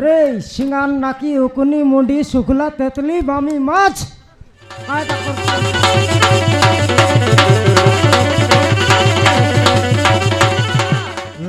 রে সিঙ্গান নাকি উকুনি মুন্ডি শুকলা তেতলি বামি মাছ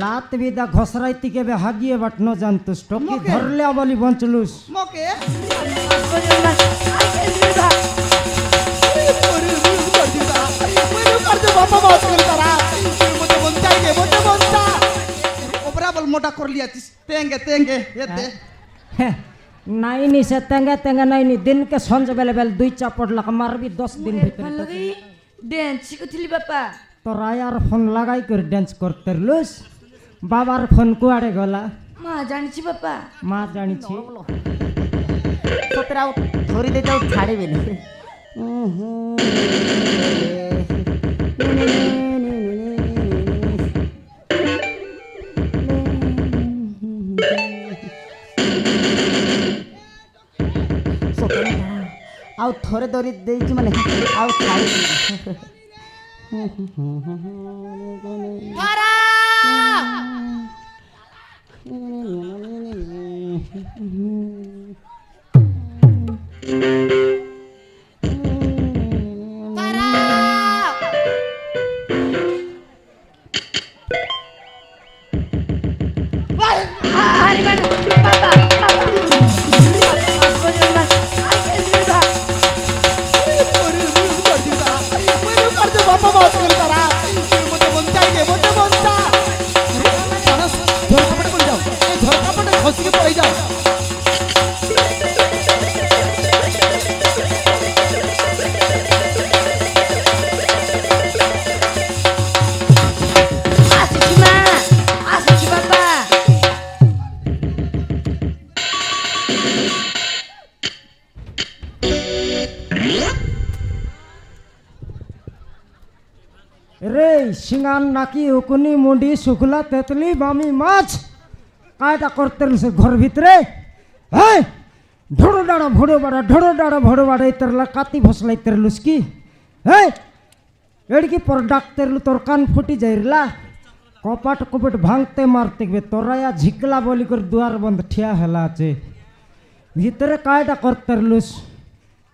लात विदा घसराई के बे हागिए बट न जानतुस टोकी धरले आवली बंचलुस मोके मोटा कर लिया तेंगे तेंगे ये दे नहीं नी से तेंगे तेंगे नहीं नी दिन के संज बेले बेल दुई चापड़ लगा मार भी 10 दिन भीतर डांस करथिली बापा तो रायार फोन लगाई कर डांस करते लुस बाबार फोन कुआड़े गला माँ जानी छी बापा माँ जानी छी तो तेरा थोड़ी दे जाओ छाड़े भी नहीं आउ थोड़े दौरी दे माने आउ छाड़ी रे सिंगान नाकी उकुनी मुंडी शुक्ला तेतली बामी माछ कायटा करते से घर भीतरे है ढोड़ो डाड़ा भोड़ो बाड़ा इतरला काती भसला इतरलुस की है एड़की पर डाक्तेरलु तोर कान फुटी जाइरला कपाट कपट भांगते मारते बे तोराया झिकला बोली कर द्वार बंद ठिया हला चे भीतरे कायटा करतेरलुस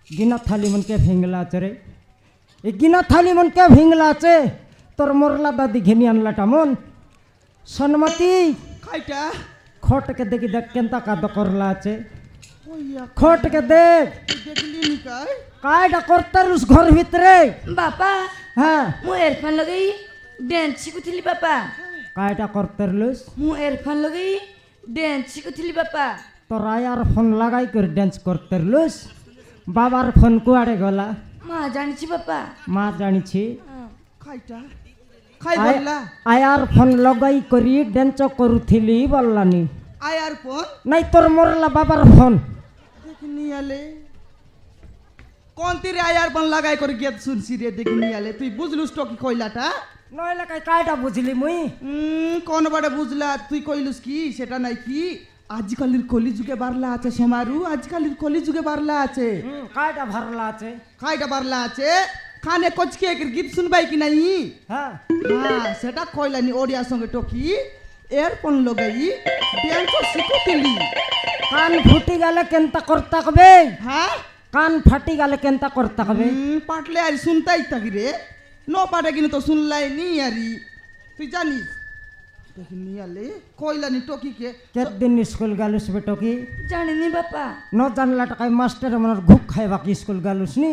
गिना थाली मन के भिंगला चे रे गिना थाली मन के भिंगला चे तोर मोरला दादी घेनी अनला टामन सनमती काइटा खोट के देखी देख केंता का करला चे खोट के देख देखली नी कायटा करतेरलुस घर भीतरे बापा हाँ मु एयरफोन लगाई डांस सिखुथिली बापा कायटा करतेरलुस मु एयरफोन लगाई डांस सिखुथिली बापा तो रायार फोन लगाई कर डांस करतेरलुस बाबार फोन कुआड़े गला माँ जानी छी बापा माँ जानी छी खाइटा खाइ बोलला आयार फोन लगाई करी डांस करूथिली बोललानी आयार फोन नहीं तोर मोरला बाबार फोन देखनी आले कोन तीरे आयार फोन लगाई कर गेत सुनसी रे देखनी आले तुई बुझलुस टोकी कइलाटा नइला कायटा बुझली मुई कोन बडे बुझला तुई कइलुस की सेटा নাই কি आजकल कली जुगे बारला আছে समारू आजकल कली जुगे बारला আছে कायटा भरला আছে कायटा बारला আছে खाने कोचके एक गीत सुनबाई कि नहीं हां हां सेटा कइलानी ओडिया संगे टोकी एयरफोन लगाई डांस सिखुतिली कान फुटी गले केंता करता कबे हां कान फाटी गले केंता करता कबे पाटले आज सुनता ही तक रे नो पाटे कि तो सुनलाई नी यारी तू जानी देखनी आले कोइलानी टोकी के केत दिन स्कूल गालुस बे टोकी जानी नी बापा न जानला टकाय मास्टर मनर घुक खाइबा की स्कूल गालुस नी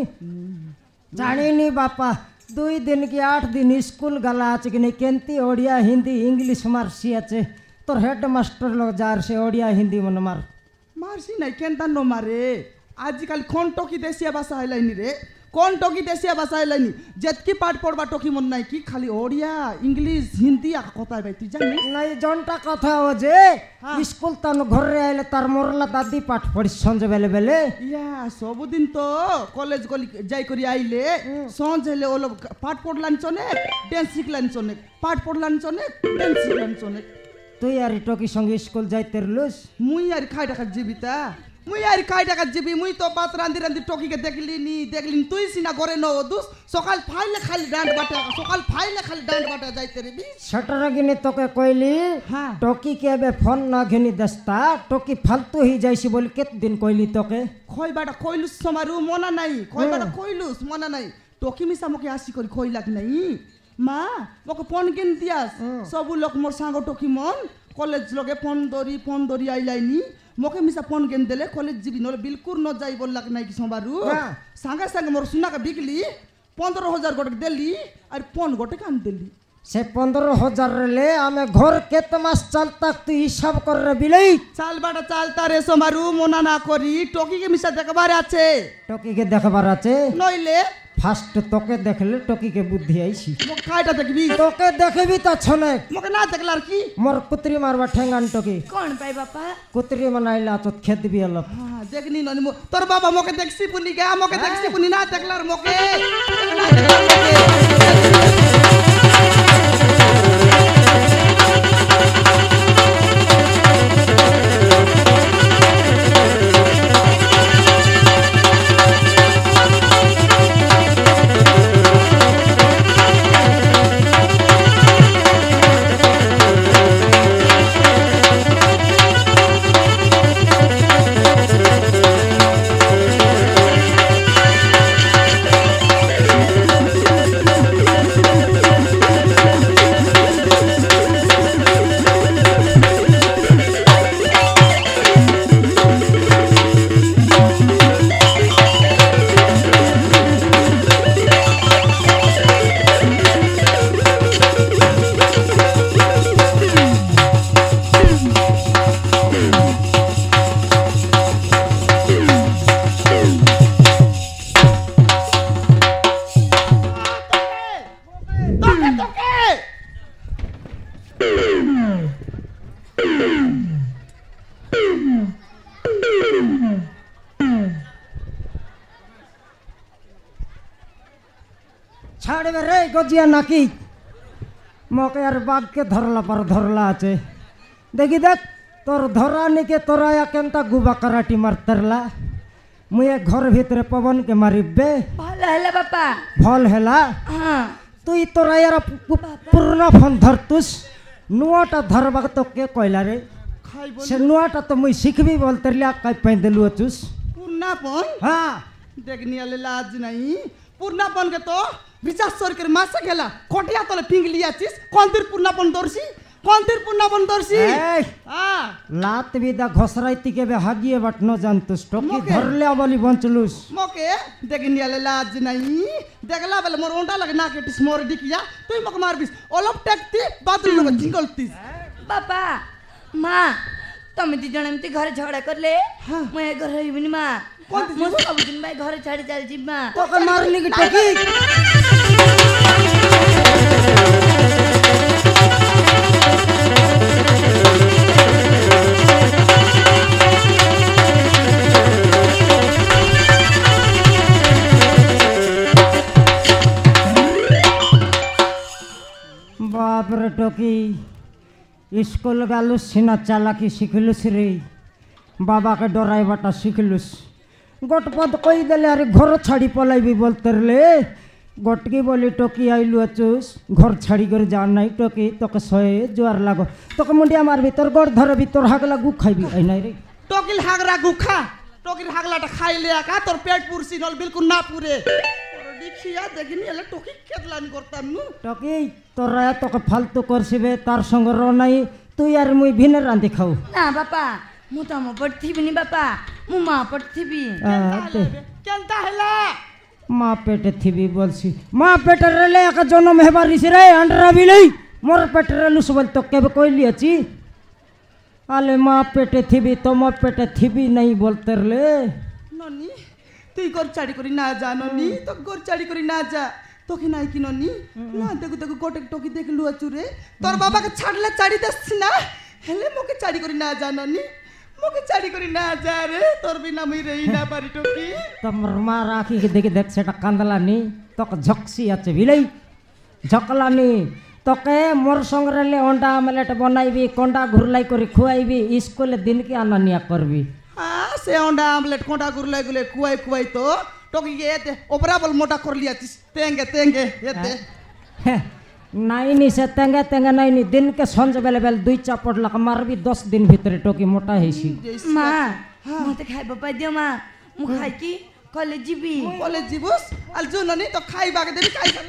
जानी नी बापा 2 दिन की 8 दिन स्कूल गला আছে कि नहीं केंती ओडिया हिंदी इंग्लिश मारसी আছে तोर हेड मास्टर लोग जार से ओडिया हिंदी मन मार मारसी नहीं केंता नो मारे आजकल कोन टोकी देसिया भाषा हलाइनी रे कोन टोकी देसिया भाषा हलाइनी जेतकी पाठ पढ़बा टोकी मन नाही की खाली ओडिया इंग्लिश हिंदी आ कथा भाई तू जानी नहीं जनटा कथा हो जे स्कूल तन घर रे आइले तार मोरला दादी पाठ पढ़ी संज बेले बेले या सब दिन तो कॉलेज जाई करी आइले संज हेले ओलो पाठ पढ़लान चने डांस सिखलान चने पाठ पढ़लान चने डांस सिखलान चने तू यार टोकी संग स्कूल जाइते रलुस मुई यार खाइटा खा जीविता মুই আর কাই টাকা যাবি মুই তো বাত রান্দি রান্দি টকিকে দেখলি তুই সিনা ঘরে ন দুস সকাল ফাইলে খালি ডান্ড বাটা যাইতে রে বি সেটার গিনি তোকে কইলি হ্যাঁ। টকি কে এবে ফোন না ঘিনি দেস্তা টকি ফালতু হয়ে যাইছি বলি কেত দিন কইলি তোকে খই বাটা কইলুস সমারু মনা নাই খই বাটা কইলুস মনা নাই টকি মিশা মকে আসি করি খই লাগ নাই মা মকে ফোন কিন দিয়াস সবু লোক মোর সাঙ্গ টকি মন কলেজ লগে ফোন ধরি আইলাইনি মকে মিশা ফোন কিন দেলে কলেজ যাবি নলে বিলকুল ন যাই বল লাগ নাই কি সমারু সাঙ্গে মোর সুনাকে বিকলি 15,000 গোটে দেলি আর ফোন গোটে কান দেলি সে 15,000 রে আমি ঘর কেত মাস চলতা তুই হিসাব কর রে বিলেই চাল বাটা চালতা রে সমারু মনা না করি টকিকে মিশা দেখবার আছে টকিকে দেখবার আছে নইলে ফার্স্ট তোকে দেখলে টকিকে বুদ্ধি আইছি মকে কাইটা দেখবি তোকে দেখবি তো ছনে মকে না দেখলা আর কি মোর কুতরি মারবা ঠেঙ্গান টকি কোন পাই বাপা কুতরি মানাইলা তো খেত দিবি অলপ হ্যাঁ দেখনি ননি তোর বাবা মকে দেখছি পুনি গা মকে দেখছি পুনি না দেখলার মকে ছাড়বে রে গজিয়া নাকি মকে আর বাঘকে ধরলা আছে দেখি দেখ তোর ধরা নিকে তোরা কেনতা গুবা কারাটি মারতারলা মুই ঘর ভিতরে পবনকে মারিবে ভালো হলে বাপা ভাল হেলা হ্যাঁ তুই তোরা ইয়ার পুরনো ফোন ধরতুস নুয়াটা ধরবা তো কে কইলা রে খাই বল সে নুয়াটা তো মুই শিখবি বলতেরলিয়া কাই পাই দেলু অচুস পুরনা পন হ্যাঁ দেখনি আলে লাজ নাই পুরনা পন কে তো বিচার সরকার মাসে গেলা কটিয়া তলে পিংলি আছিস কোনদির পুরনা পন দর্শি কোনদির পুরনা পন দর্শি এই হ্যাঁ লাত বিদা ঘসরাইতি কেবে হাগিয়ে বাট ন জানতুস টকি মকে? ধরলে বলি বঞ্চলুস মকে দেখনি আলে লাজ নাই দেখলা বলে মোর ওন্টা লাগে না কেটিস মোর ডিকিয়া তুই মকে মারবিস অলপ টেকতি বাদুল লগে জিঙ্গলতিস বাপা মা তুমি ଦି ଜଣ ଏମିତି ଘରେ ଝଗଡ଼ା କଲେ ମୁଁ ଏ ଘରେ ରହିବିନି ମା ମୁଁ ସବୁଦିନ ପାଇଁ ଘରେ ଛାଡ଼ି ଚାଲିଛି ମା তোকে মারলি কি টকি বাপ রে টকি স্কুল গেলুস সিনা চালাকি শিখিলুস রে বাবাকে ডরাইবাটা শিখিলুস গটপদ কই দেলে আরে ঘর ছাড়ি পলাইবি বলতে রে গটকি বলি টকি আইলু আচুস ঘর ছাড়ি করে যা নাই টকি তোকে সয়ে জোয়ার লাগো তোকে মুন্ডিয়া মারবি তোর গড় ধরবি তোর হাগলা গু খাইবি আই নাই রে টকিল হাগরা গুখা টকির হাগলাটা খাইলে একা তোর পেট পুরছি নল বিলকুল না পুরে দেখিয়া দেখিনি এলে টকি কেতলানি করতাম নু টকি তোরা তোকে ফালতু করছিবে তার সঙ্গে র নাই তুই আর মুই ভিনে রাঁধি খাও ନା ବାପା ମୁଁ ତମ ପଟେ ଥିବିନି ବାପା ମୁଁ ମା ପଟେ ଥିବି কেনতা হেলা মা পেটে থিবি বলছি মা পেটে রেলে এক জন্ম হেবারিস রে আন্ডরা বিলেই মোর পেটে রেলুস বল তো কেবে কইলি আছি আলে মা পেটে থিবি তোমার পেটে থিবি নাই বলতে রে ননি তুই গোর চাড়ি করি না যা ননি তো গোর চাড়ি করি না যা তোকে নাই কি ননি না দেখু দেখু গোটে টকি দেখলু আচুরে তোর বাবাকে ছাড়লে চাড়ি দেছি না হেলে মোকে চাড়ি করি না যা ননি মোকে চাড়ি করি না যা রে তোর বিনা মুই রই না পারি টকি তোমার মা রাখি দেখি দেখ সেটা কান্দলানি তোকে ঝকসি আছে বিলেই ঝকলানি তোকে মোর সঙ্গে রেলে অন্ডা আমলেট বনাইবি কন্ডা ঘুরলাই করে খুয়াইবি স্কুলে দিনকে আনা নিয়া করবি হ্যাঁ সে অন্ডা আমলেট কোঁটা গুরলাই গুলে কুয়াই কুয়াই তো টকি গে এতে ওপরা বল মোটা কর লিয়াছিস তেঙ্গে তেঙ্গে এতে নাইনি সে তেঙ্গে তেঙ্গে নাইনি দিনকে সঞ্জে বেলে বেলে 2 চাপড় লাগা মারবি 10 দিন ভিতরে টকি মোটা হইছি মা মতে খাইবা পাই দিও মা মু খাই কি কলেজ জিবি কলেজ জিবুস আল জুননি তো খাইবা কে দেবি খাইবা